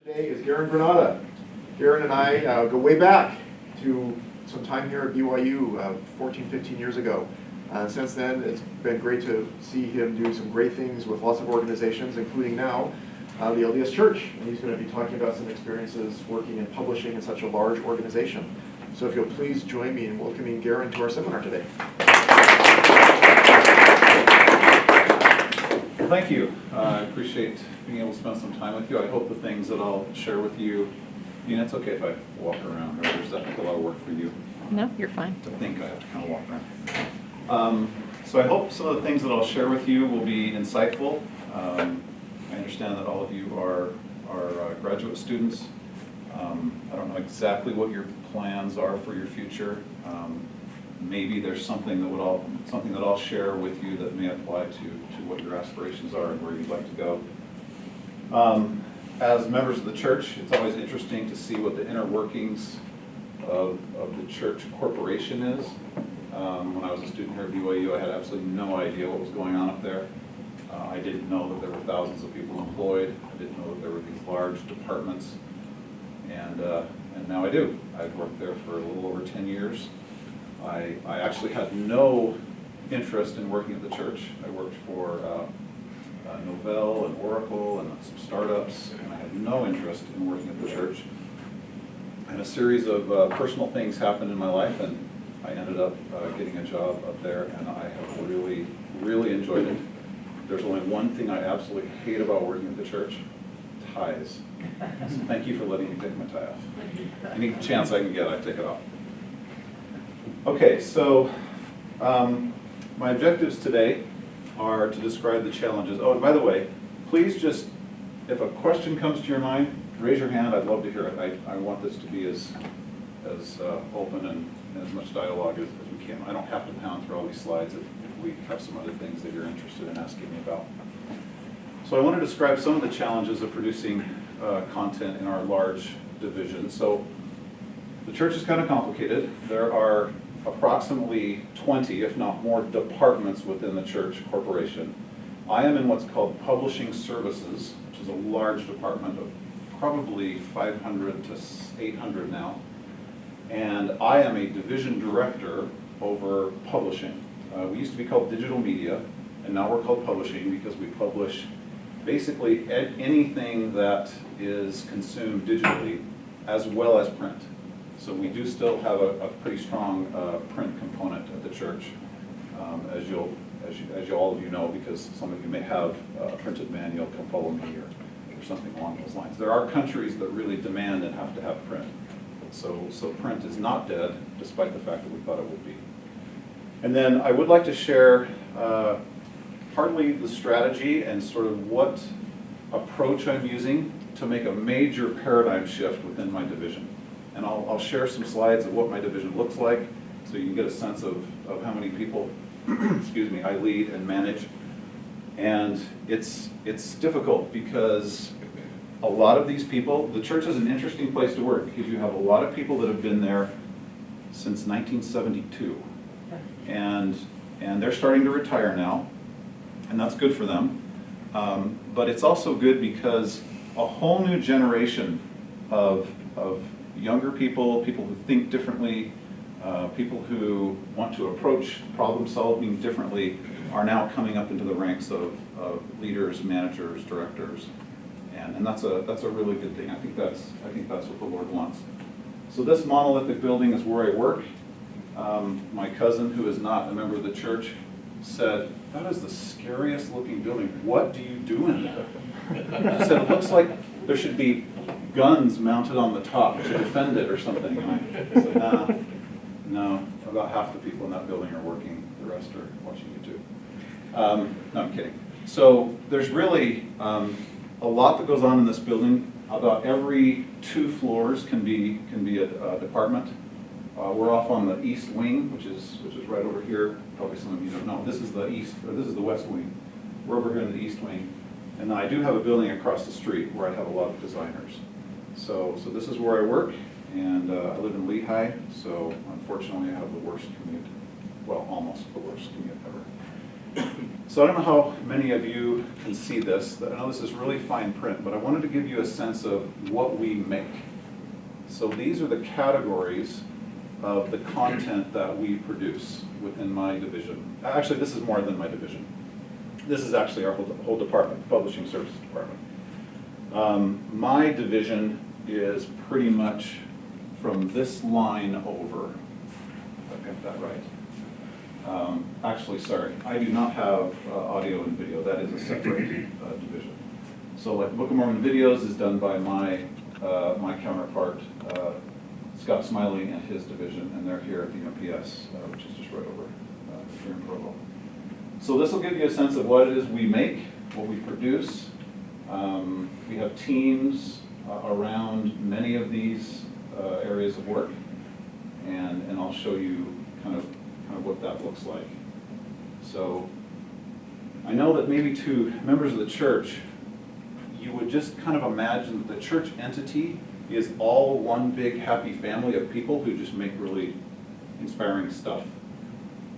Today is Garin Granata. Garin and I go way back to some time here at BYU 14, 15 years ago. Since then, it's been great to see him do some great things with lots of organizations, including now the LDS Church. And he's going to be talking about some experiences working in publishing in such a large organization. So if you'll please join me in welcoming Garin to our seminar today. Well, thank you. I appreciate being able to spend some time with you. I hope the things that I'll share with you, it's okay if I walk around, or there's definitely a lot of work for you. No, you're fine. To think I have to kind of walk around. So I hope some of the things that I'll share with you will be insightful. I understand that all of you are graduate students. I don't know exactly what your plans are for your future. Maybe there's something that I'll share with you that may apply to what your aspirations are and where you'd like to go. As members of the church, it's always interesting to see what the inner workings of the church corporation is. When I was a student here at BYU, I had absolutely no idea what was going on up there. I didn't know that there were thousands of people employed. I didn't know that there were these large departments. And now I do. I've worked there for a little over 10 years. I actually had no interest in working at the church. I worked for Novell and Oracle and some startups, and I had no interest in working at the church. And a series of personal things happened in my life, and I ended up getting a job up there, and I have really, really enjoyed it. There's only one thing I absolutely hate about working at the church: ties. So thank you for letting me take my tie off. Any chance I can get, I take it off. Okay, so my objectives today are to describe the challenges. Oh, and by the way, please just, if a question comes to your mind, raise your hand. I'd love to hear it. I want this to be as open and as much dialogue as we can. I don't have to pound through all these slides if we have some other things that you're interested in asking me about. So I want to describe some of the challenges of producing content in our large division. So the church is kind of complicated. There are approximately 20, if not more, departments within the church corporation. I am in what's called publishing services, which is a large department of probably 500 to 800 now. And I am a division director over publishing. We used to be called digital media, and now we're called publishing because we publish basically anything that is consumed digitally as well as print. So we do still have a pretty strong print component at the church, as all of you know, because some of you may have a printed manual, come follow me, or something along those lines. There are countries that really demand and have to have print. So print is not dead, despite the fact that we thought it would be. And then I would like to share partly the strategy and sort of what approach I'm using to make a major paradigm shift within my division. And I'll share some slides of what my division looks like, so you can get a sense of how many people excuse me, I lead and manage. And it's difficult because a lot of these people, the church is an interesting place to work because you have a lot of people that have been there since 1972. And they're starting to retire now, and that's good for them. But it's also good because a whole new generation of younger people, people who think differently, people who want to approach problem solving differently are now coming up into the ranks of leaders, managers, directors, and that's a really good thing. I think that's what the Lord wants. So this monolithic building is where I work. My cousin, who is not a member of the church, said, "That is the scariest looking building. What do you do in there?" He said, "It looks like there should be guns mounted on the top to defend it or something." And I said, no, about half the people in that building are working, the rest are watching YouTube. No, I'm kidding. So there's really a lot that goes on in this building. About every 2 floors can be a department. We're off on the east wing, which is right over here. Probably some of you don't know. This is the west wing. We're over here in the east wing. And I do have a building across the street where I have a lot of designers. So this is where I work, and I live in Lehigh, so unfortunately I have the worst commute. Well, almost the worst commute ever. So I don't know how many of you can see this. I know this is really fine print, but I wanted to give you a sense of what we make. So these are the categories of the content that we produce within my division. Actually, this is more than my division. This is actually our whole department, Publishing Services Department. My division is pretty much from this line over, if I got that right. Actually, sorry, I do not have audio and video. That is a separate division. So like Book of Mormon videos is done by my counterpart, Scott Smiley and his division, and they're here at the MPS, which is just right over here in Provo. So this will give you a sense of what it is we make, what we produce. We have teams around many of these areas of work, and I'll show you kind of what that looks like. So I know that maybe to members of the church, you would just kind of imagine that the church entity is all one big happy family of people who just make really inspiring stuff.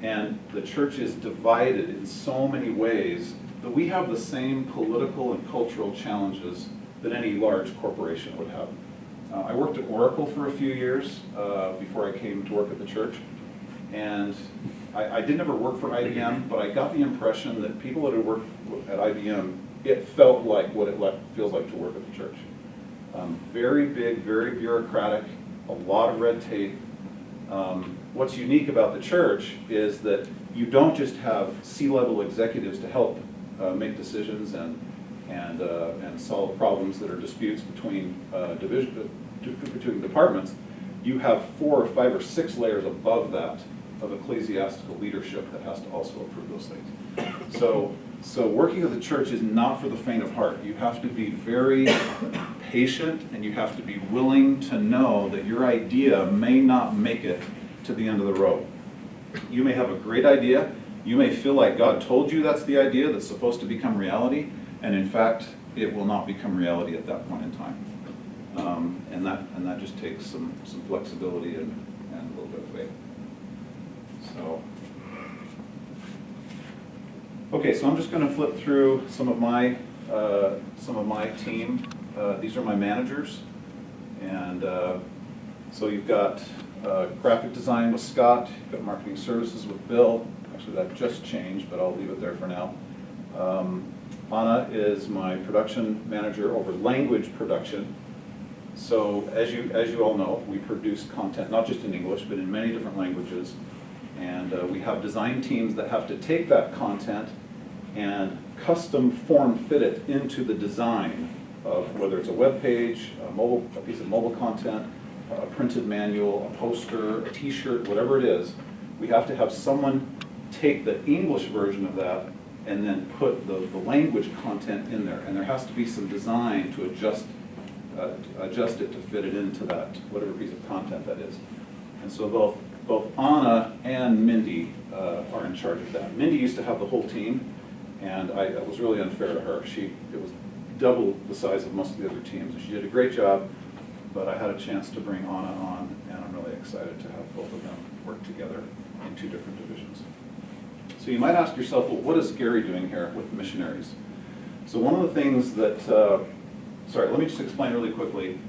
And the church is divided in so many ways that we have the same political and cultural challenges that any large corporation would have. I worked at Oracle for a few years before I came to work at the church. And I did never work for IBM, but I got the impression that people that had worked at IBM, it felt like what it feels like to work at the church. Very big, very bureaucratic, a lot of red tape. What's unique about the church is that you don't just have C-level executives to help make decisions and solve problems that are disputes between between departments. You have 4 or 5 or 6 layers above that of ecclesiastical leadership that has to also approve those things. So working at the church is not for the faint of heart. You have to be very patient, and you have to be willing to know that your idea may not make it to the end of the road. You may have a great idea. You may feel like God told you that's the idea that's supposed to become reality, and in fact, it will not become reality at that point in time. And that just takes some flexibility and a little bit of faith. So, okay, so I'm just going to flip through some of my team. These are my managers, and so you've got graphic design with Scott, you've got marketing services with Bill. Actually, that just changed, but I'll leave it there for now. Anna is my production manager over language production. So as you all know, we produce content not just in English, but in many different languages. And we have design teams that have to take that content and custom form fit it into the design of whether it's a web page, a piece of mobile content, a printed manual, a poster, a t-shirt, whatever it is. We have to have someone take the English version of that and then put the language content in there. And there has to be some design to adjust it to fit it into that, whatever piece of content that is. And so both Anna and Mindy are in charge of that. Mindy used to have the whole team, and it was really unfair to her. It was double the size of most of the other teams. And she did a great job, but I had a chance to bring Anna on, and I'm really excited to have both of them work together in 2 different divisions. So you might ask yourself, well, what is Gary doing here with missionaries? So one of the things that, sorry, let me just explain really quickly.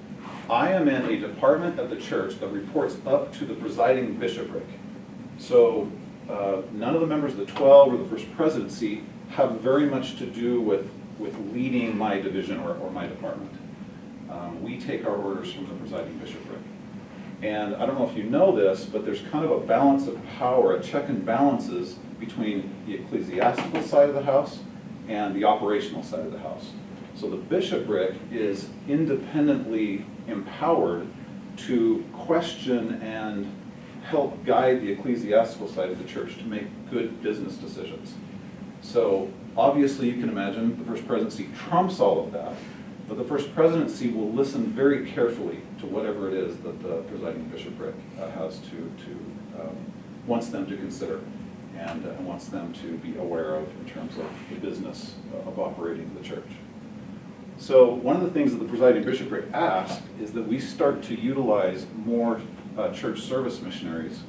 I am in a department at the church that reports up to the presiding bishopric. So none of the members of the 12 or the first presidency have very much to do with leading my division or my department. We take our orders from the presiding bishopric. And I don't know if you know this, but there's kind of a balance of power, a check and balances between the ecclesiastical side of the house and the operational side of the house. So the bishopric is independently empowered to question and help guide the ecclesiastical side of the church to make good business decisions. So obviously you can imagine the first presidency trumps all of that, but the first presidency will listen very carefully to whatever it is that the presiding bishopric wants them to consider and wants them to be aware of in terms of the business of operating the church. So one of the things that the presiding bishopric asked is that we start to utilize more church service missionaries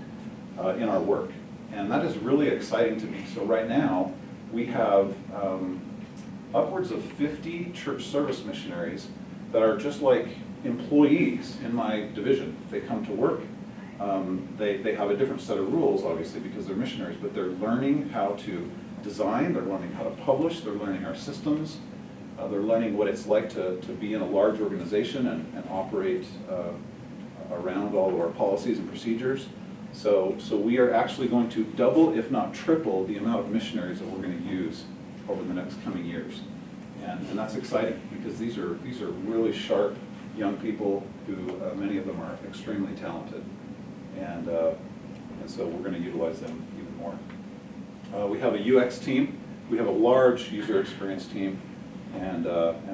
in our work. And that is really exciting to me. So right now, we have upwards of 50 church service missionaries that are just like employees in my division. They come to work. They have a different set of rules, obviously, because they're missionaries, but they're learning how to design, they're learning how to publish, they're learning our systems, they're learning what it's like to be in a large organization and operate around all of our policies and procedures. So we are actually going to double, if not triple, the amount of missionaries that we're going to use over the next coming years. And that's exciting, because these are really sharp young people who, many of them are extremely talented. And so we're going to utilize them even more. We have a UX team. We have a large user experience team, and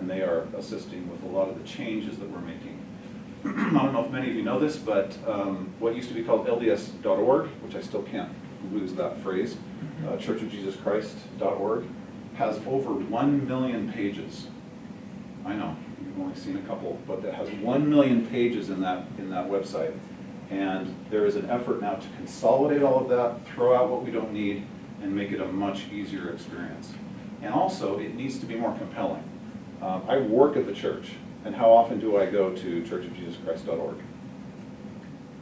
they are assisting with a lot of the changes that we're making. I don't know if many of you know this, but what used to be called LDS.org, which I still can't lose that phrase, churchofjesuschrist.org, has over 1 million pages. I know, you've only seen a couple, but that has 1 million pages in that website. And there is an effort now to consolidate all of that, throw out what we don't need, and make it a much easier experience. And also, it needs to be more compelling. I work at the church, and how often do I go to churchofjesuschrist.org?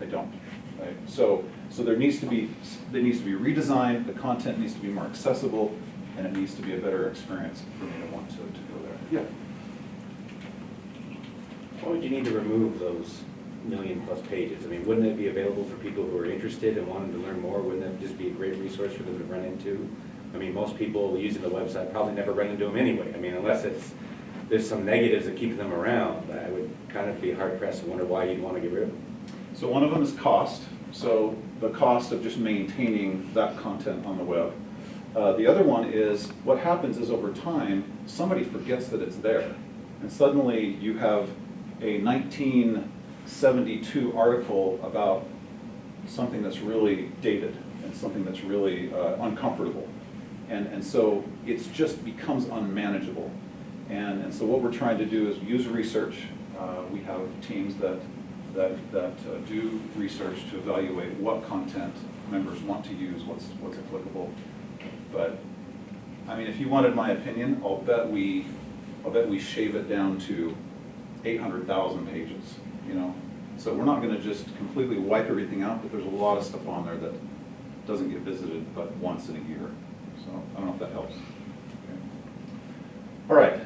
I don't. Right? So there needs to be redesigned, the content needs to be more accessible, and it needs to be a better experience for me to want to go there. Yeah. Why would you need to remove those 1 million+ pages? I mean, wouldn't it be available for people who are interested and wanting to learn more? Wouldn't that just be a great resource for them to run into? I mean, most people using the website probably never run into them anyway. I mean, unless there's some negatives that keep them around, I would kind of be hard pressed to wonder why you'd want to get rid of them. So one of them is cost. So the cost of just maintaining that content on the web. The other one is, what happens is over time, somebody forgets that it's there. And suddenly you have a 1972 article about something that's really dated and something that's really uncomfortable. And so it just becomes unmanageable. And so what we're trying to do is user research. We have teams that do research to evaluate what content members want to use, what's applicable. But I mean, if you wanted my opinion, I'll bet we shave it down to 800,000 pages. You know, so we're not going to just completely wipe everything out, but there's a lot of stuff on there that doesn't get visited but once in a year. So I don't know if that helps. Okay. All right,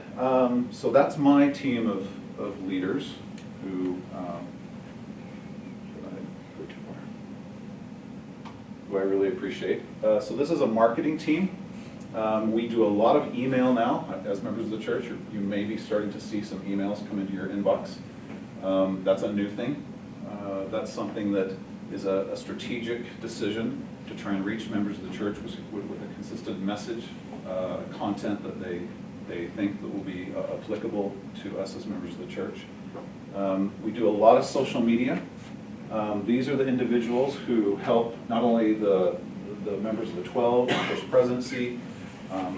so that's my team of leaders who I really appreciate. So this is a marketing team. We do a lot of email now. As members of the church, you may be starting to see some emails come into your inbox. That's a new thing. That's something that is a strategic decision to try and reach members of the church with a consistent message, content that they think that will be applicable to us as members of the church. We do a lot of social media. These are the individuals who help not only the members of the 12, the First Presidency,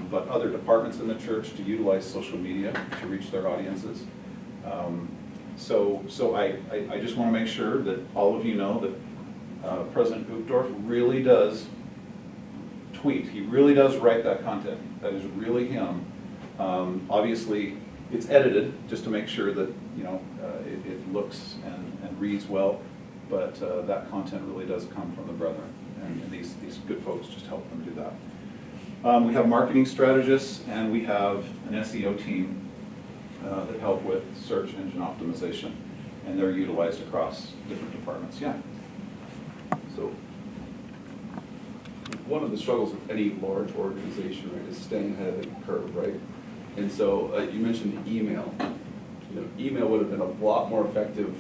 but other departments in the church to utilize social media to reach their audiences. So I just want to make sure that all of you know that President Uchtdorf really does tweet. He really does write that content. That is really him. Obviously, it's edited just to make sure that it looks and reads well, but that content really does come from the brethren, and these good folks just help them do that. We have marketing strategists, and we have an SEO team that help with search engine optimization, and they're utilized across different departments. Yeah. So one of the struggles of any large organization, right, is staying ahead of the curve, right? And so you mentioned email. Email would have been a lot more effective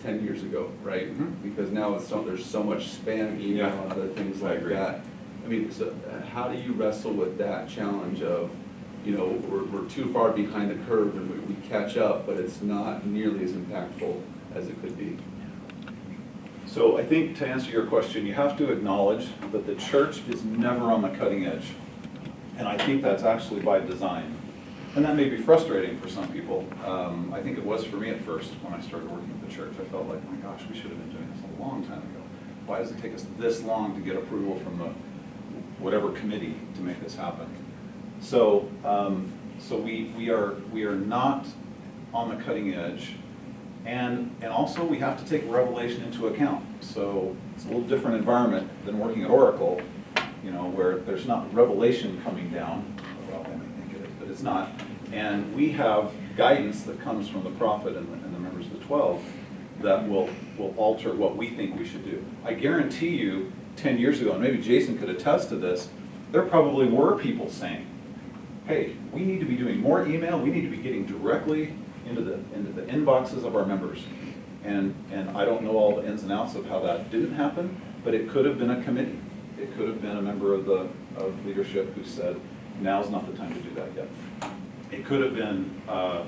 10 years ago, right? Mm-hmm. Because now there's so much spam email and other things like that. I mean, so how do you wrestle with that challenge of, we're too far behind the curve and we catch up, but it's not nearly as impactful as it could be? So I think to answer your question, you have to acknowledge that the church is never on the cutting edge. And I think that's actually by design. And that may be frustrating for some people. I think it was for me at first when I started working at the church. I felt like, oh my gosh, we should have been doing this a long time ago. Why does it take us this long to get approval from the whatever committee to make this happen? So, so we are not on the cutting edge. And also we have to take Revelation into account. So it's a little different environment than working at Oracle, you know, where there's not revelation coming down. Well, I may think it is, but it's not. And we have guidance that comes from the prophet and the members of the 12 that will alter what we think we should do. I guarantee you, 10 years ago, and maybe Jason could attest to this, there probably were people saying, hey, we need to be doing more email, we need to be getting directly into the inboxes of our members. And I don't know all the ins and outs of how that didn't happen, but it could have been a committee. It could have been a member of leadership who said, now's not the time to do that yet. It could have been a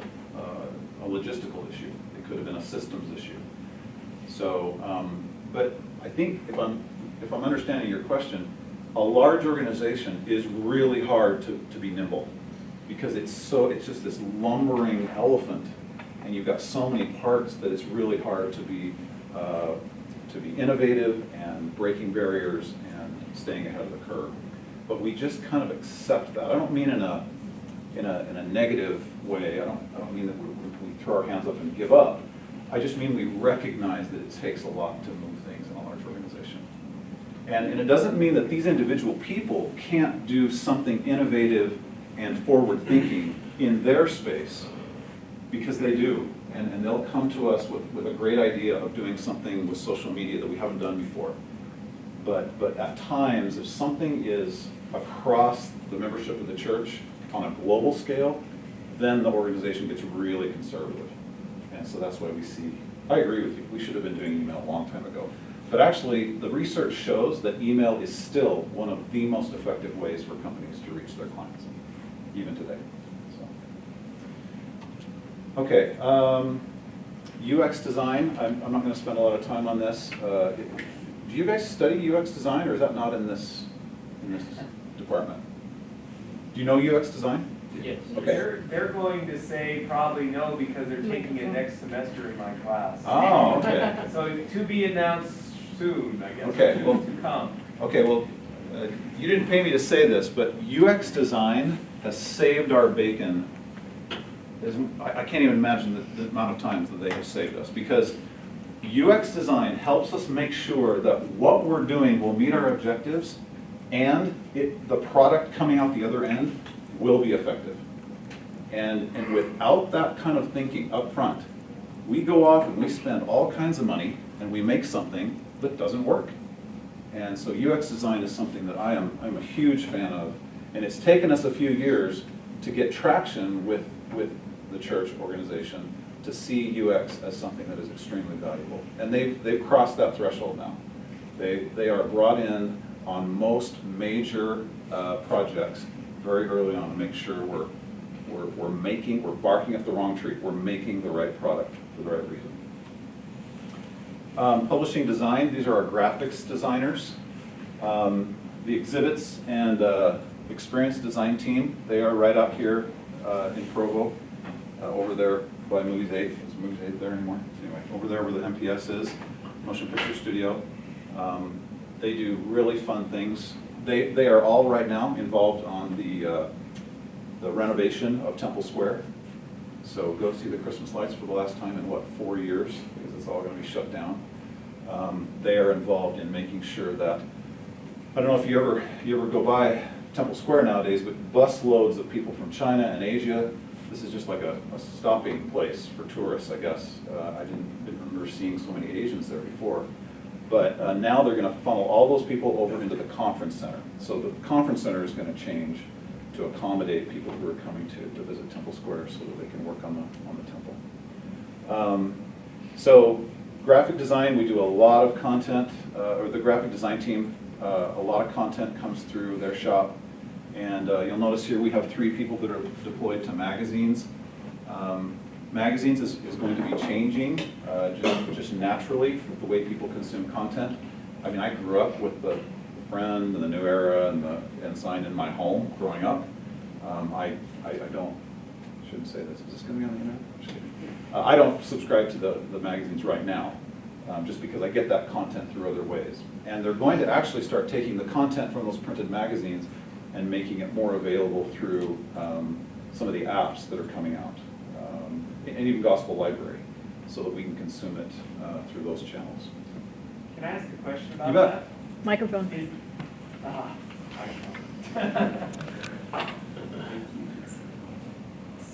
logistical issue. It could have been a systems issue. So, but I think if I'm understanding your question, a large organization is really hard to be nimble because it's just this lumbering elephant, and you've got so many parts that it's really hard to be innovative and breaking barriers and staying ahead of the curve. But we just kind of accept that. I don't mean in a negative way. I don't mean that we throw our hands up and give up. I just mean we recognize that it takes a lot to move things in a large organization. And it doesn't mean that these individual people can't do something innovative and forward-thinking in their space, because they do. And they'll come to us with a great idea of doing something with social media that we haven't done before. But at times, if something is across the membership of the church on a global scale, then the organization gets really conservative. And so that's why we see, I agree with you, we should have been doing email a long time ago. But actually, the research shows that email is still one of the most effective ways for companies to reach their clients, even today. So. Okay, UX design, I'm not going to spend a lot of time on this. Do you guys study UX design, or is that not in this department? Do you know UX design? Yes. Okay. They're going to say probably no because they're taking it next semester in my class. Oh, okay. So to be announced soon, I guess. Okay, well, to come. Okay, well, you didn't pay me to say this, but UX design has saved our bacon. I can't even imagine the amount of times that they have saved us, because UX design helps us make sure that what we're doing will meet our objectives, and the product coming out the other end will be effective. And without that kind of thinking up front, we go off and we spend all kinds of money and we make something that doesn't work. And so UX design is something that I'm a huge fan of, and it's taken us a few years to get traction with the church organization to see UX as something that is extremely valuable. And they've crossed that threshold now. They are brought in on most major projects very early on to make sure we're barking at the wrong tree. We're making the right product for the right reason. Publishing design, these are our graphics designers. The exhibits and experience design team, they are right out here in Provo, over there by Movies 8. Is Movies 8 there anymore? Anyway, over there where the MPS is, Motion Picture Studio. They do really fun things. They are all right now involved on the renovation of Temple Square. So go see the Christmas lights for the last time in, 4 years, because it's all going to be shut down. They are involved in making sure that, I don't know if you ever go by Temple Square nowadays, but bus loads of people from China and Asia. This is just like a stopping place for tourists, I guess. I didn't remember seeing so many Asians there before. But now they're going to funnel all those people over into the conference center. So the conference center is going to change to accommodate people who are coming to visit Temple Square so that they can work on the temple. So graphic design, we do a lot of content, or the graphic design team, a lot of content comes through their shop. And you'll notice here we have 3 people that are deployed to magazines. Magazines is going to be changing just naturally with the way people consume content. I mean, I grew up with the Friend and the New Era and the Ensign in my home growing up. I shouldn't say this. Is this going to be on the internet? I'm just kidding. I don't subscribe to the magazines right now, just because I get that content through other ways. And they're going to actually start taking the content from those printed magazines and making it more available through some of the apps that are coming out, and even Gospel Library, so that we can consume it through those channels. Can I ask a question about You bet. that? Microphone. Is,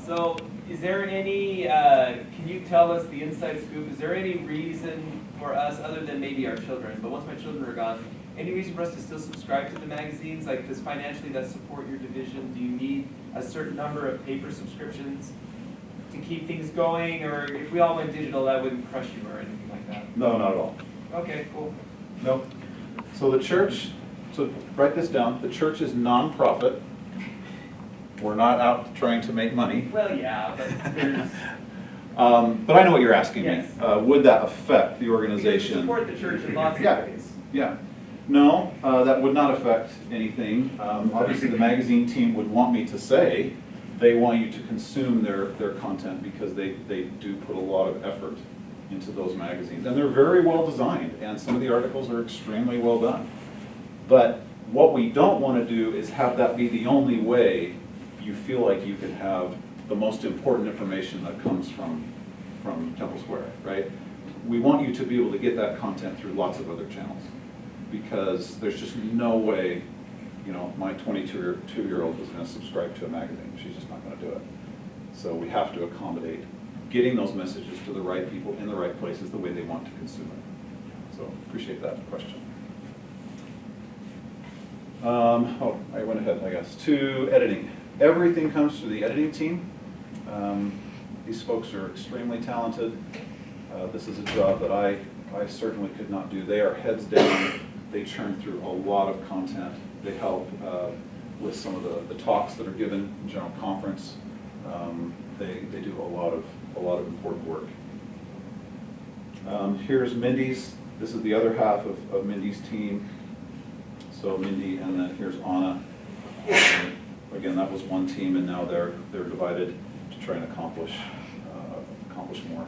so, is there any, can you tell us the inside scoop, is there any reason for us, other than maybe our children, but once my children are gone, any reason for us to still subscribe to the magazines? Like, does financially that support your division? Do you need a certain number of paper subscriptions to keep things going? Or if we all went digital, that wouldn't crush you or anything like that? No, not at all. Okay, cool. Nope. So the church, so write this down, the church is nonprofit. We're not out trying to make money. Well, yeah, but there's, But I know what you're asking me. Yes. Would that affect the because we organization? support the church in lots of Yeah. ways. Yeah. No, that would not affect anything. Obviously, the magazine team would want me to say they want you to consume their content because they do put a lot of effort into those magazines. And they're very well designed, and some of the articles are extremely well done. But what we don't want to do is have that be the only way you feel like you can have the most important information that comes from Temple Square, right? We want you to be able to get that content through lots of other channels, because there's just no way, you know, my 22-year-old is going to subscribe to a magazine. She's just not going to do it. So we have to accommodate getting those messages to the right people in the right places the way they want to consume it. So appreciate that question. Oh, I went ahead, I guess, to editing. Everything comes through the editing team. These folks are extremely talented. This is a job that I certainly could not do. They are heads down. They churn through a lot of content. They help with some of the talks that are given in general conference. They do a lot of important work. Here's Mindy's. This is the other half of Mindy's team. So Mindy, and then here's Anna. Again, that was one team, and now they're divided to try and accomplish more.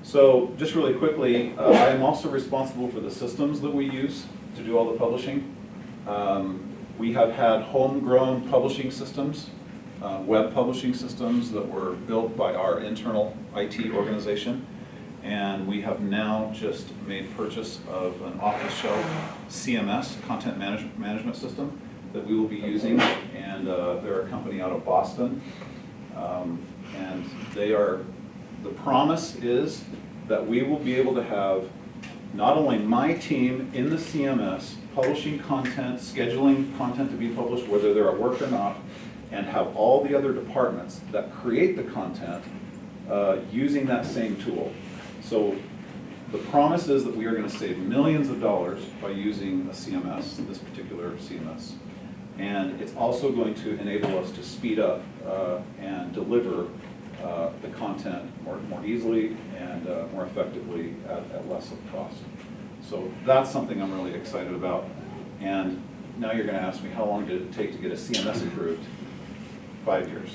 So just really quickly, I am also responsible for the systems that we use to do all the publishing. We have had homegrown publishing systems, web publishing systems that were built by our internal IT organization. And we have now just made purchase of an off-the-shelf CMS, content management system, that we will be using. And they're a company out of Boston. And the promise is that we will be able to have not only my team in the CMS publishing content, scheduling content to be published, whether they're at work or not, and have all the other departments that create the content using that same tool. So the promise is that we are going to save millions of dollars by using a CMS, this particular CMS. And it's also going to enable us to speed up and deliver the content more easily and more effectively at less of cost. So that's something I'm really excited about. And now you're going to ask me, how long did it take to get a CMS approved? 5 years.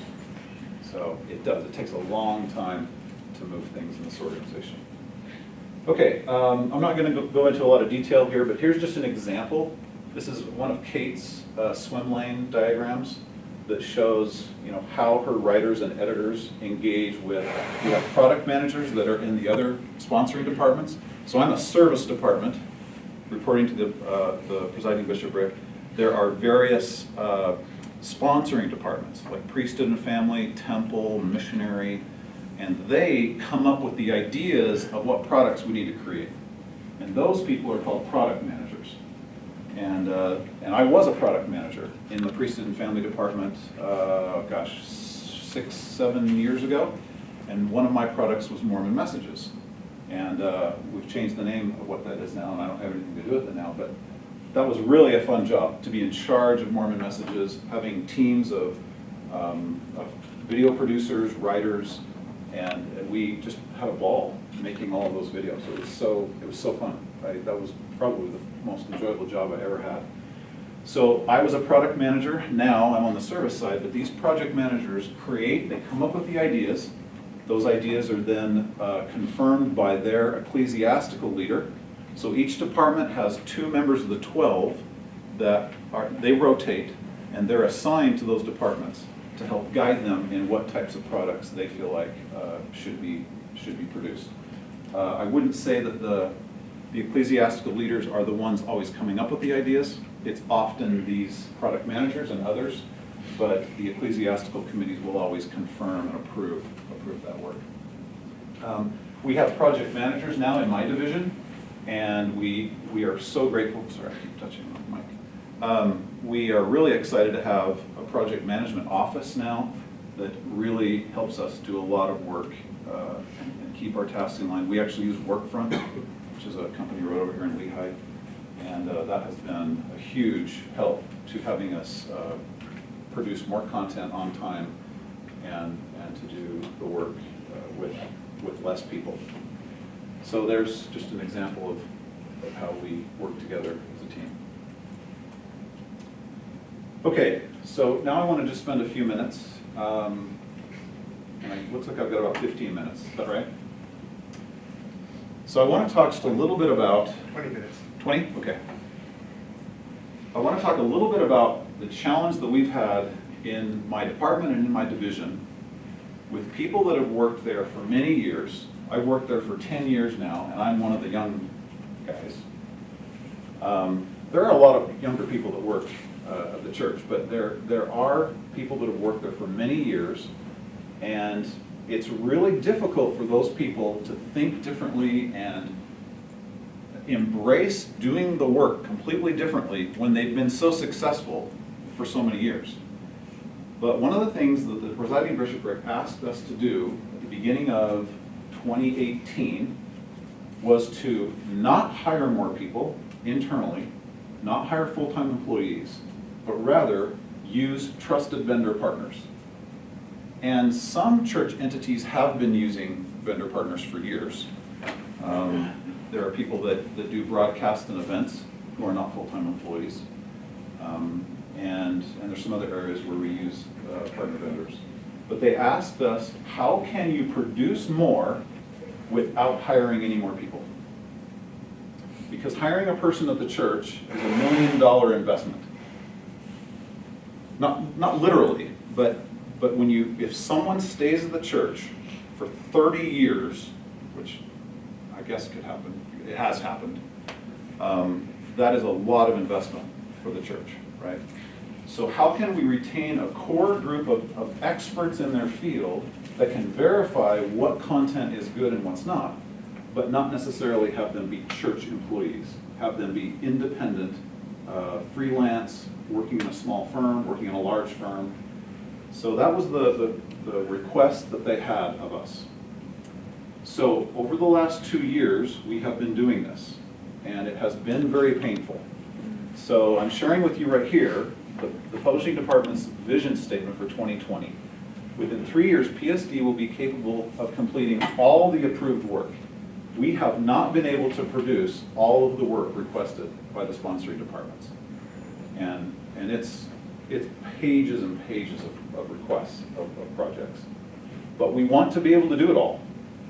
So it does. It takes a long time to move things in this organization. Okay, I'm not going to go into a lot of detail here, but here's just an example. This is one of Kate's swim lane diagrams that shows, you know, how her writers and editors engage with. We have product managers that are in the other sponsoring departments. So I'm a service department reporting to the presiding bishopric. There are various sponsoring departments like priesthood and family, temple, missionary, and they come up with the ideas of what products we need to create. And those people are called product managers. And I was a product manager in the priesthood and family department, 6, 7 years ago. And one of my products was Mormon Messages. And we've changed the name of what that is now, and I don't have anything to do with it now, but that was really a fun job, to be in charge of Mormon Messages, having teams of video producers, writers, and we just had a ball making all of those videos. It was so fun. That was probably the most enjoyable job I ever had. So I was a product manager. Now I'm on the service side, but these project managers they come up with the ideas. Those ideas are then confirmed by their ecclesiastical leader. So each department has 2 members of the 12 that they rotate, and they're assigned to those departments to help guide them in what types of products they feel like should be produced. I wouldn't say that the ecclesiastical leaders are the ones always coming up with the ideas. It's often these product managers and others, but the ecclesiastical committees will always confirm and approve that work. We have project managers now in my division, and we are so grateful. Sorry, I keep touching my mic. We are really excited to have a project management office now that really helps us do a lot of work and keep our tasks in line. We actually use Workfront, which is a company right over here in Lehigh, and that has been a huge help to having us produce more content on time and to do the work with less people. So there's just an example of how we work together as a team. Okay, so now I want to just spend a few minutes. And it looks like I've got about 15 minutes, is that right? So I want to talk just a little bit about... 20 minutes. 20? Okay. I want to talk a little bit about the challenge that we've had in my department and in my division with people that have worked there for many years. I've worked there for 10 years now, and I'm one of the young guys. There are a lot of younger people that work at the church, but there are people that have worked there for many years, and it's really difficult for those people to think differently and embrace doing the work completely differently when they've been so successful for so many years. But one of the things that the presiding bishopric asked us to do at the beginning of 2018 was to not hire more people internally, not hire full-time employees, but rather use trusted vendor partners. And some church entities have been using vendor partners for years. There are people that do broadcast and events who are not full-time employees. And there's some other areas where we use partner vendors. But they asked us, how can you produce more without hiring any more people? Because hiring a person at the church is $1 million investment. Not literally, but if someone stays at the church for 30 years, which I guess could happen, it has happened, that is a lot of investment for the church, right? So how can we retain a core group of experts in their field that can verify what content is good and what's not, but not necessarily have them be church employees, have them be independent, freelance, working in a small firm, working in a large firm. So that was the request that they had of us. So over the last 2 years, we have been doing this, and it has been very painful. So I'm sharing with you right here the publishing department's vision statement for 2020. Within 3 years, PSD will be capable of completing all the approved work. We have not been able to produce all of the work requested by the sponsoring departments. And it's pages and pages of requests of projects. But we want to be able to do it all.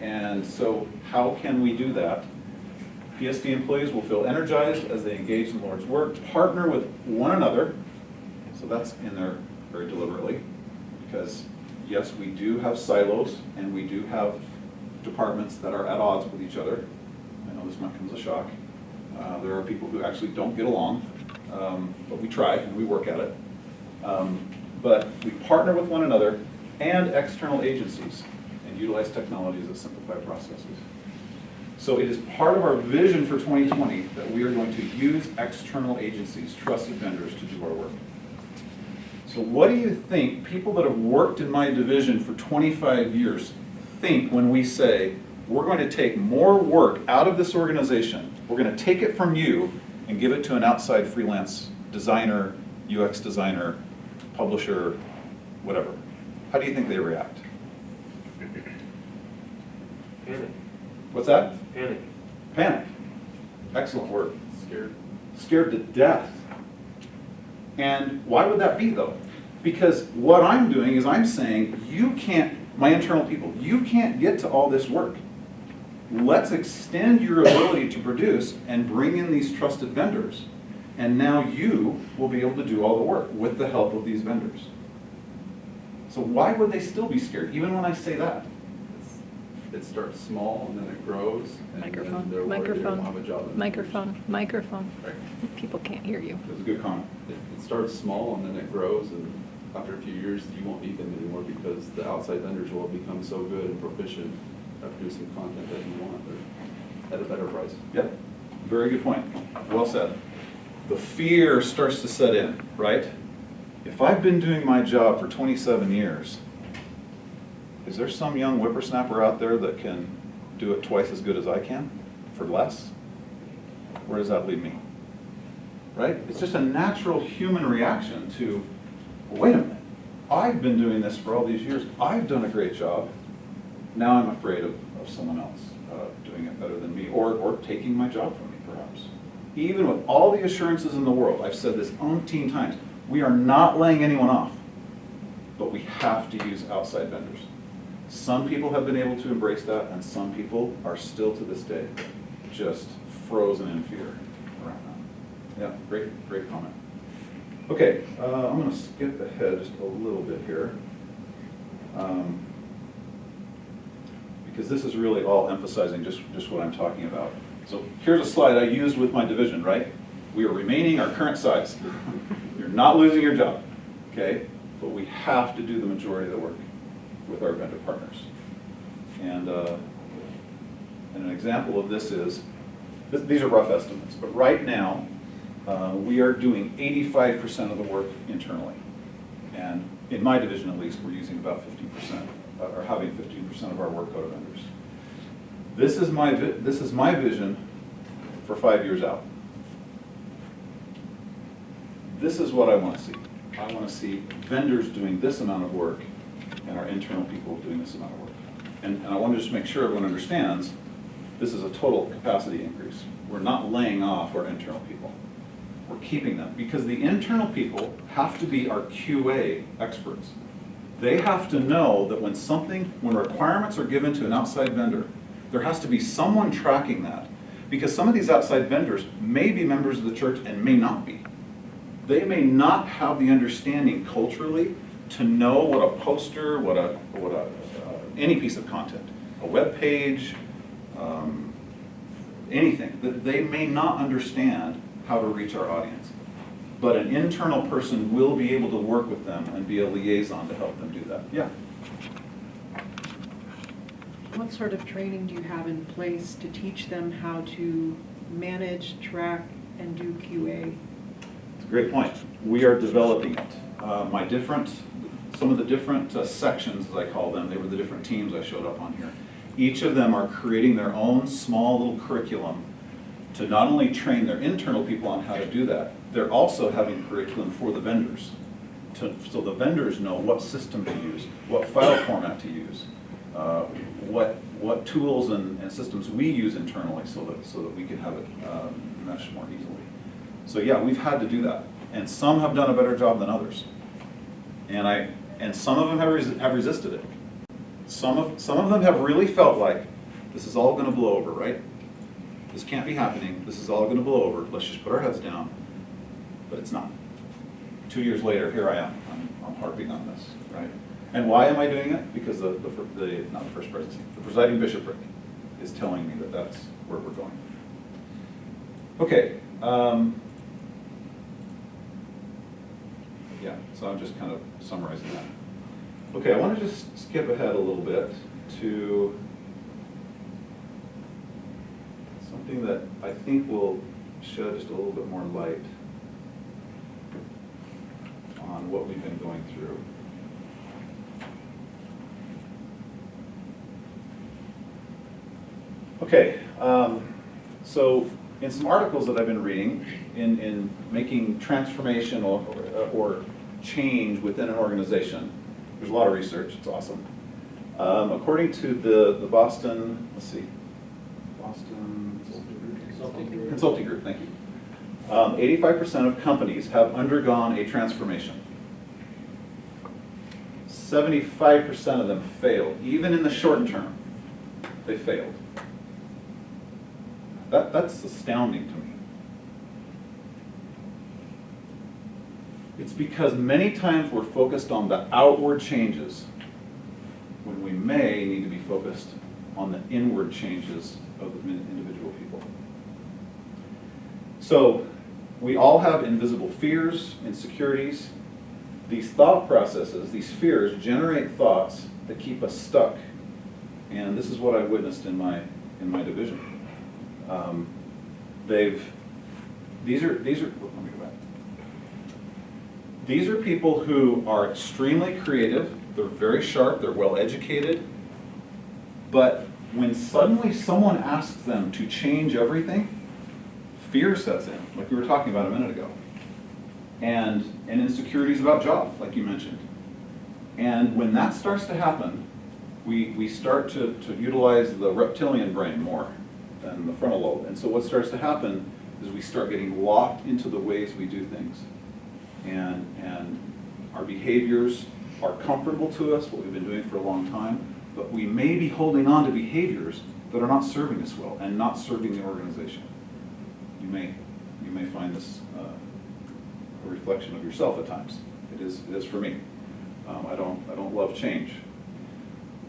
And so how can we do that? PSD employees will feel energized as they engage in the Lord's work, partner with one another. So that's in there very deliberately, because yes, we do have silos and we do have departments that are at odds with each other. I know this might come as a shock. There are people who actually don't get along, but we try and we work at it. But we partner with one another and external agencies and utilize technologies that simplify processes. So it is part of our vision for 2020 that we are going to use external agencies, trusted vendors, to do our work. So what do you think people that have worked in my division for 25 years think when we say, we're going to take more work out of this organization, we're going to take it from you and give it to an outside freelance designer, UX designer, publisher, whatever? How do you think they react? Panic. What's that? Panic. Panic. Excellent word. Scared. Scared to death. And why would that be though? Because what I'm doing is I'm saying, you can't, my internal people, you can't get to all this work. Let's extend your ability to produce and bring in these trusted vendors. And now you will be able to do all the work with the help of these vendors. So why would they still be scared, even when I say that? It starts small and then it grows. And Microphone, then they're worried they won't have a job in the future. Microphone. Right. People can't hear you. That's a good comment. It starts small and then it grows, and after a few years, you won't need them anymore because the outside vendors will become so good and proficient at producing content that you want at a better price. Yep, very good point. Well said. The fear starts to set in, right? If I've been doing my job for 27 years, is there some young whippersnapper out there that can do it twice as good as I can for less? Where does that leave me? Right? It's just a natural human reaction to, well, wait a minute, I've been doing this for all these years, I've done a great job, now I'm afraid of someone else doing it better than me, or taking my job from me, perhaps. Even with all the assurances in the world, I've said this umpteen times, we are not laying anyone off, but we have to use outside vendors. Some people have been able to embrace that, and some people are still to this day just frozen in fear around that. Yeah, great comment. Okay, I'm going to skip ahead just a little bit here. Because this is really all emphasizing just what I'm talking about. So here's a slide I used with my division, right? We are remaining our current size. You're not losing your job, okay? But we have to do the majority of the work with our vendor partners. And an example of this is, these are rough estimates, but right now, we are doing 85% of the work internally. And in my division at least, we're using about 15%, or having 15% of our work go to vendors. This is my vision for 5 years out. This is what I want to see. I want to see vendors doing this amount of work and our internal people doing this amount of work. And I want to just make sure everyone understands this is a total capacity increase. We're not laying off our internal people. We're keeping them because the internal people have to be our QA experts. They have to know that when requirements are given to an outside vendor, there has to be someone tracking that, because some of these outside vendors may be members of the church and may not be. They may not have the understanding culturally to know what a poster, any piece of content, a web page, anything. They may not understand how to reach our audience. But an internal person will be able to work with them and be a liaison to help them do that. Yeah? What sort of training do you have in place to teach them how to manage, track, and do QA? It's a great point. We are developing it. Some of the different sections, as I call them, they were the different teams I showed up on here. Each of them are creating their own small little curriculum to not only train their internal people on how to do that, they're also having curriculum for the vendors. So the vendors know what system to use, what file format to use, what tools and systems we use internally so that we can have it mesh more easily. So yeah, we've had to do that. And some have done a better job than others. And some of them have resisted it. Some of them have really felt like this is all going to blow over, right? This can't be happening. This is all going to blow over. Let's just put our heads down. But it's not. 2 years later, here I am. I'm harping on this, right? And why am I doing it? Because not the first presidency, the presiding bishopric is telling me that that's where we're going. Okay. Yeah, so I'm just kind of summarizing that. Okay, I want to just skip ahead a little bit to something that I think will shed just a little bit more light on what we've been going through. Okay, so in some articles that I've been reading in making transformation or change within an organization, there's a lot of research, it's awesome. According to the Boston Consulting Group, thank you. 85% of companies have undergone a transformation. 75% of them failed. Even in the short term, they failed. That's astounding to me. It's because many times we're focused on the outward changes when we may need to be focused on the inward changes of the individual people. So we all have invisible fears, insecurities. These thought processes, these fears, generate thoughts that keep us stuck. And this is what I witnessed in my division. These are, let me go back. These are people who are extremely creative, they're very sharp, they're well educated, but when suddenly someone asks them to change everything, fear sets in, like we were talking about a minute ago. And insecurities about jobs, like you mentioned. And when that starts to happen, we start to utilize the reptilian brain more than the frontal lobe. And so what starts to happen is we start getting locked into the ways we do things. And our behaviors are comfortable to us, what we've been doing for a long time, but we may be holding on to behaviors that are not serving us well and not serving the organization. You may find this a reflection of yourself at times. It is for me. I don't love change.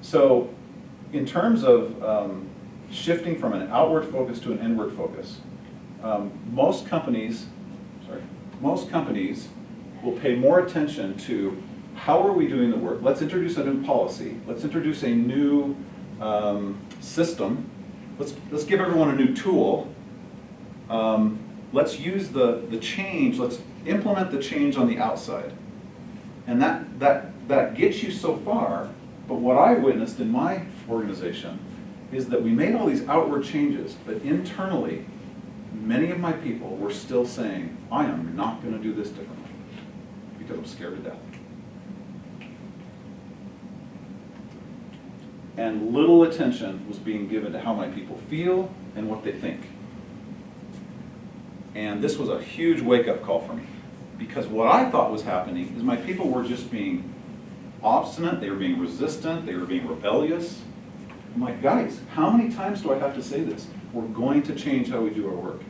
So in terms of shifting from an outward focus to an inward focus, most companies will pay more attention to how are we doing the work. Let's introduce a new policy. Let's introduce a new system. Let's give everyone a new tool. Let's use the change. Let's implement the change on the outside. And that gets you so far. But what I witnessed in my organization is that we made all these outward changes, but internally, many of my people were still saying, I am not going to do this differently because I'm scared to death. And little attention was being given to how my people feel and what they think. And this was a huge wake-up call for me, because what I thought was happening is my people were just being obstinate, they were being resistant, they were being rebellious. I'm like, guys, how many times do I have to say this? We're going to change how we do our work.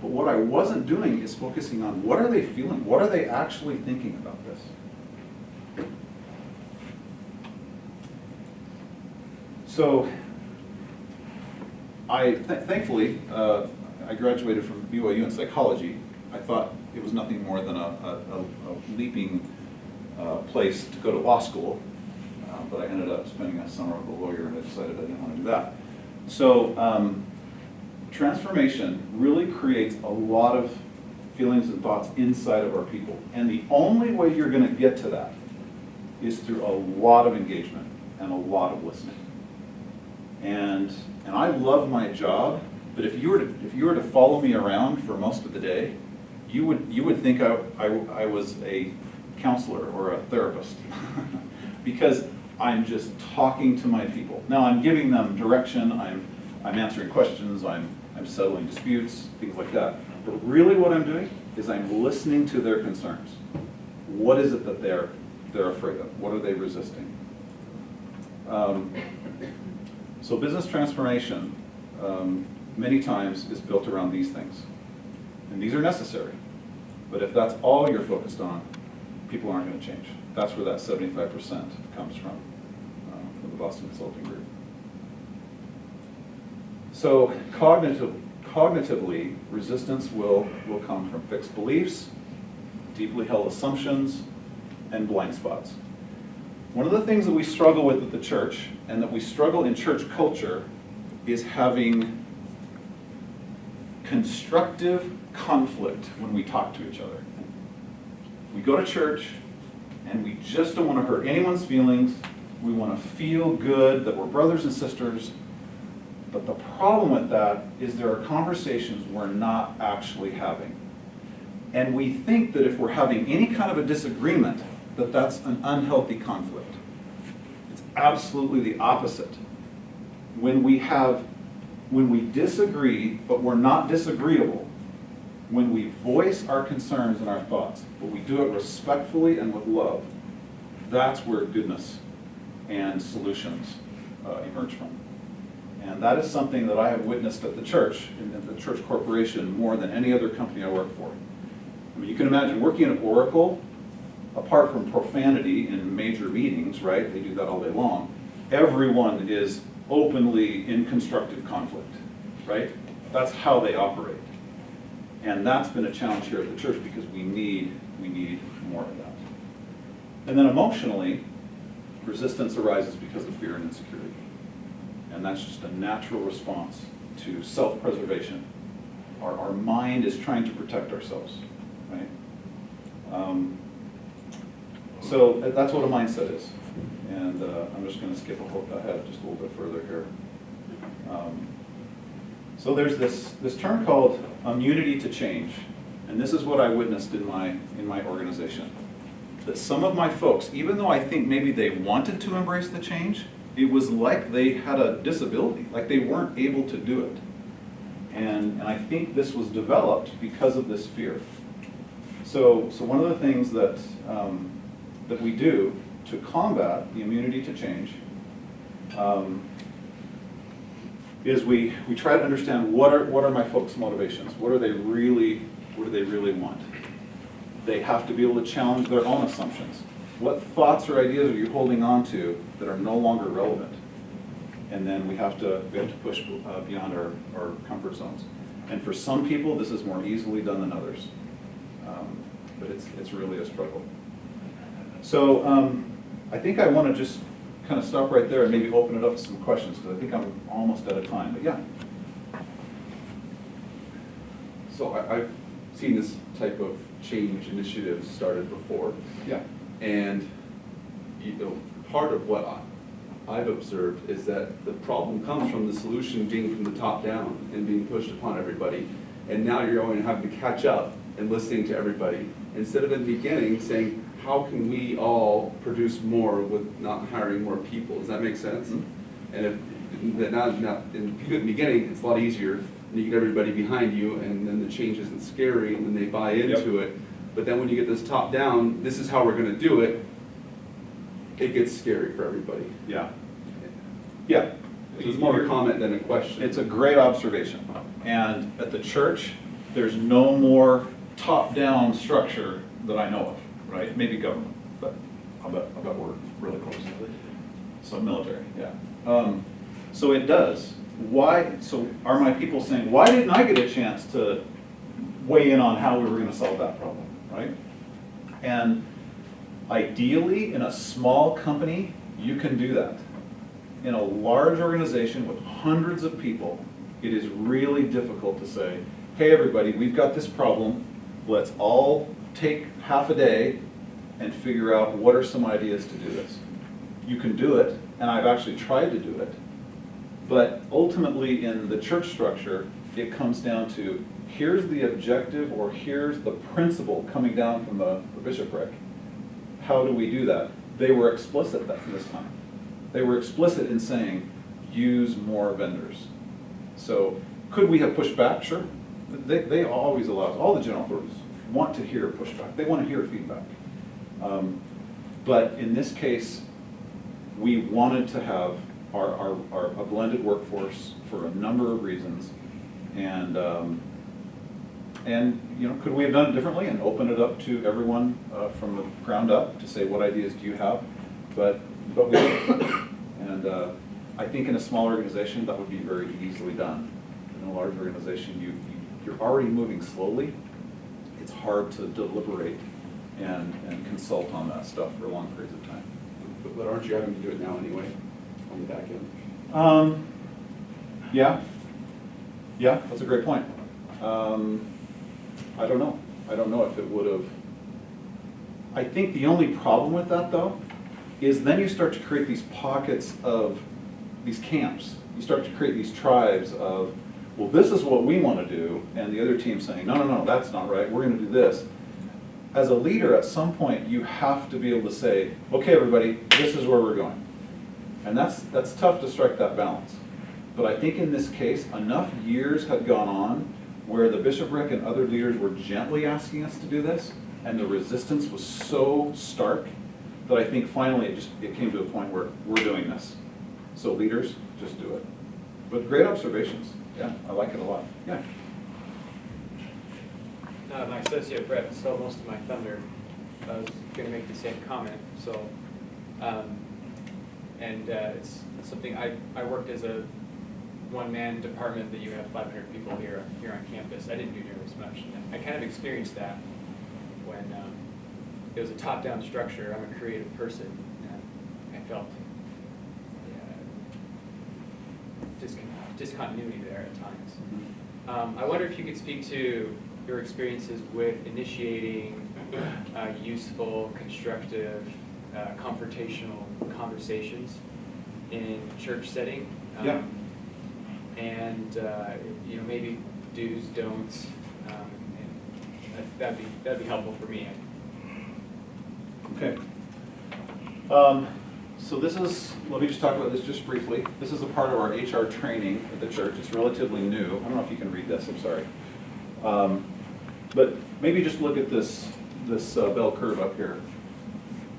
But what I wasn't doing is focusing on what are they feeling? What are they actually thinking about this? So, thankfully, I graduated from BYU in psychology. I thought it was nothing more than a leaping place to go to law school, but I ended up spending a summer with a lawyer, and I decided I didn't want to do that. So transformation really creates a lot of feelings and thoughts inside of our people, and the only way you're going to get to that is through a lot of engagement and a lot of listening. And I love my job, but if you were to follow me around for most of the day, you would think I was a counselor or a therapist because I'm just talking to my people. Now I'm giving them direction, I'm answering questions, I'm settling disputes, things like that. But really what I'm doing is I'm listening to their concerns. What is it that they're afraid of? What are they resisting? So business transformation many times is built around these things. And these are necessary. But if that's all you're focused on, people aren't going to change. That's where that 75% comes from the Boston Consulting Group. So cognitively, resistance will come from fixed beliefs, deeply held assumptions, and blind spots. One of the things that we struggle with at the church, and that we struggle in church culture, is having constructive conflict when we talk to each other. We go to church, and we just don't want to hurt anyone's feelings. We want to feel good that we're brothers and sisters. But the problem with that is there are conversations we're not actually having. And we think that if we're having any kind of a disagreement, that that's an unhealthy conflict. It's absolutely the opposite. When we disagree, but we're not disagreeable, when we voice our concerns and our thoughts, but we do it respectfully and with love, that's where goodness and solutions emerge from. And that is something that I have witnessed at the church, in the church corporation, more than any other company I work for. I mean, you can imagine working at Oracle, apart from profanity in major meetings, right? They do that all day long. Everyone is openly in constructive conflict, right? That's how they operate. And that's been a challenge here at the church because we need more of that. And then emotionally, resistance arises because of fear and insecurity. And that's just a natural response to self-preservation. Our mind is trying to protect ourselves, right? So that's what a mindset is. And I'm just going to skip ahead just a little bit further here. So there's this term called immunity to change. And this is what I witnessed in my organization. That some of my folks, even though I think maybe they wanted to embrace the change, it was like they had a disability, like they weren't able to do it. And I think this was developed because of this fear. So one of the things that we do to combat the immunity to change is we try to understand what are my folks' motivations? What do they really want? They have to be able to challenge their own assumptions. What thoughts or ideas are you holding on to that are no longer relevant? And then we have to push beyond our comfort zones. And for some people, this is more easily done than others. But it's really a struggle. So I think I want to just kind of stop right there and maybe open it up to some questions, because I think I'm almost out of time. But yeah. So I've seen this type of change initiative started before. Yeah. And part of what I've observed is that the problem comes from the solution being from the top down and being pushed upon everybody. And now you're going to have to catch up and listening to everybody, instead of in the beginning saying, how can we all produce more with not hiring more people? Does that make sense? Mm-hmm. And if in the beginning, it's a lot easier, and you get everybody behind you, and then the change isn't scary, and then they buy into it. But then when you get this top down, this is how we're going to do it, it gets scary for everybody. Yeah. Yeah. So it's more a comment than a question. It's a great observation. And at the church, there's no more top-down structure that I know of, right? Maybe government, but I'll bet we're really close. So military, yeah. So it does. Why? So are my people saying, why didn't I get a chance to weigh in on how we were going to solve that problem, right? And ideally, in a small company, you can do that. In a large organization with hundreds of people, it is really difficult to say, hey everybody, we've got this problem, let's all take half a day and figure out what are some ideas to do this. You can do it, and I've actually tried to do it, but ultimately in the church structure, it comes down to, here's the objective, or here's the principle coming down from the bishopric. How do we do that? They were explicit this time. They were explicit in saying, use more vendors. So could we have pushed back? Sure. They always allow us. All the general authorities want to hear pushback. They want to hear feedback. But in this case, we wanted to have a blended workforce for a number of reasons. And you know, could we have done it differently and open it up to everyone from the ground up to say, what ideas do you have? But we didn't. And I think in a small organization, that would be very easily done. In a large organization, you're already moving slowly. It's hard to deliberate and consult on that stuff for long periods of time. But aren't you having to do it now anyway, on the back end? Yeah, that's a great point. I don't know. I don't know if it would have. I think the only problem with that, though, is then you start to create these pockets of these camps. You start to create these tribes of, well, this is what we want to do, and the other team saying, no, that's not right, we're going to do this. As a leader, at some point, you have to be able to say, okay, everybody, this is where we're going. And that's tough to strike that balance. But I think in this case, enough years had gone on where the bishopric and other leaders were gently asking us to do this, and the resistance was so stark that I think finally it came to a point where we're doing this. So leaders, just do it. But great observations. Yeah, I like it a lot. Yeah. My associate Brett stole most of my thunder. I was going to make the same comment. So, it's something I worked as a one-man department that you have 500 people here on campus. I didn't do nearly as much. I kind of experienced that when it was a top-down structure. I'm a creative person, and I felt discontinuity there at times. I wonder if you could speak to your experiences with initiating useful, constructive, confrontational conversations in church setting. Yeah. And maybe do's, don'ts. And that'd be helpful for me. Okay. So this is, let me just talk about this just briefly. This is a part of our HR training at the church. It's relatively new. I don't know if you can read this, I'm sorry. But maybe just look at this bell curve up here.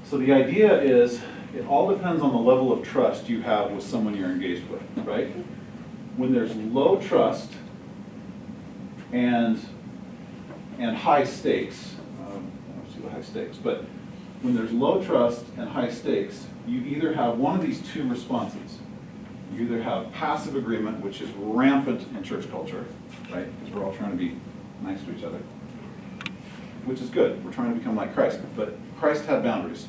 So the idea is, it all depends on the level of trust you have with someone you're engaged with, right? When there's low trust and high stakes, I don't see the high stakes, but when there's low trust and high stakes, you either have one of these two responses. You either have passive agreement, which is rampant in church culture, right? Because we're all trying to be nice to each other, which is good. We're trying to become like Christ, but Christ had boundaries.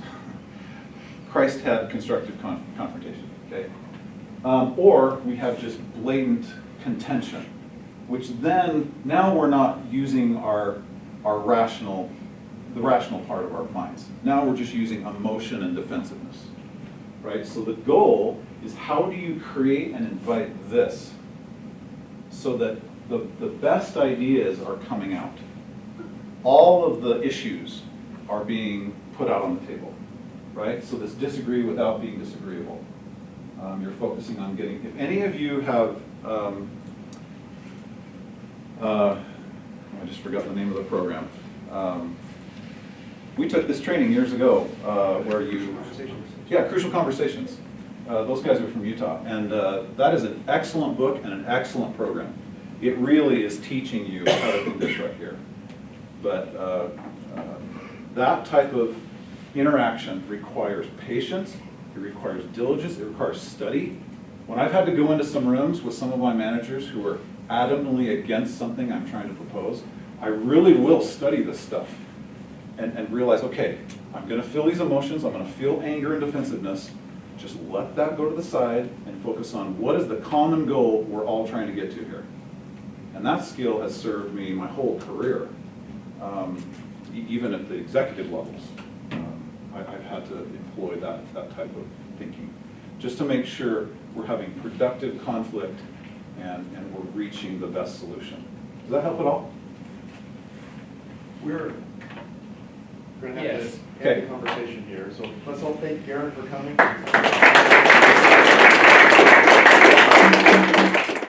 Christ had constructive confrontation, okay? Or we have just blatant contention, which then, now we're not using the rational part of our minds. Now we're just using emotion and defensiveness, right? So the goal is, how do you create and invite this so that the best ideas are coming out? All of the issues are being put out on the table, right? So this disagree without being disagreeable. You're focusing on getting, if any of you have, I just forgot the name of the program. We took this training years ago where you, Crucial Conversations. Those guys are from Utah, and that is an excellent book and an excellent program. It really is teaching you how to do this right here. But that type of interaction requires patience, it requires diligence, it requires study. When I've had to go into some rooms with some of my managers who are adamantly against something I'm trying to propose, I really will study this stuff and realize, okay, I'm going to feel these emotions, I'm going to feel anger and defensiveness. Just let that go to the side and focus on what is the common goal we're all trying to get to here. And that skill has served me my whole career, even at the executive levels. I've had to employ that type of thinking, just to make sure we're having productive conflict and we're reaching the best solution. Does that help at all? We're going to have Yes. to end the conversation here, so let's all thank Garin for coming.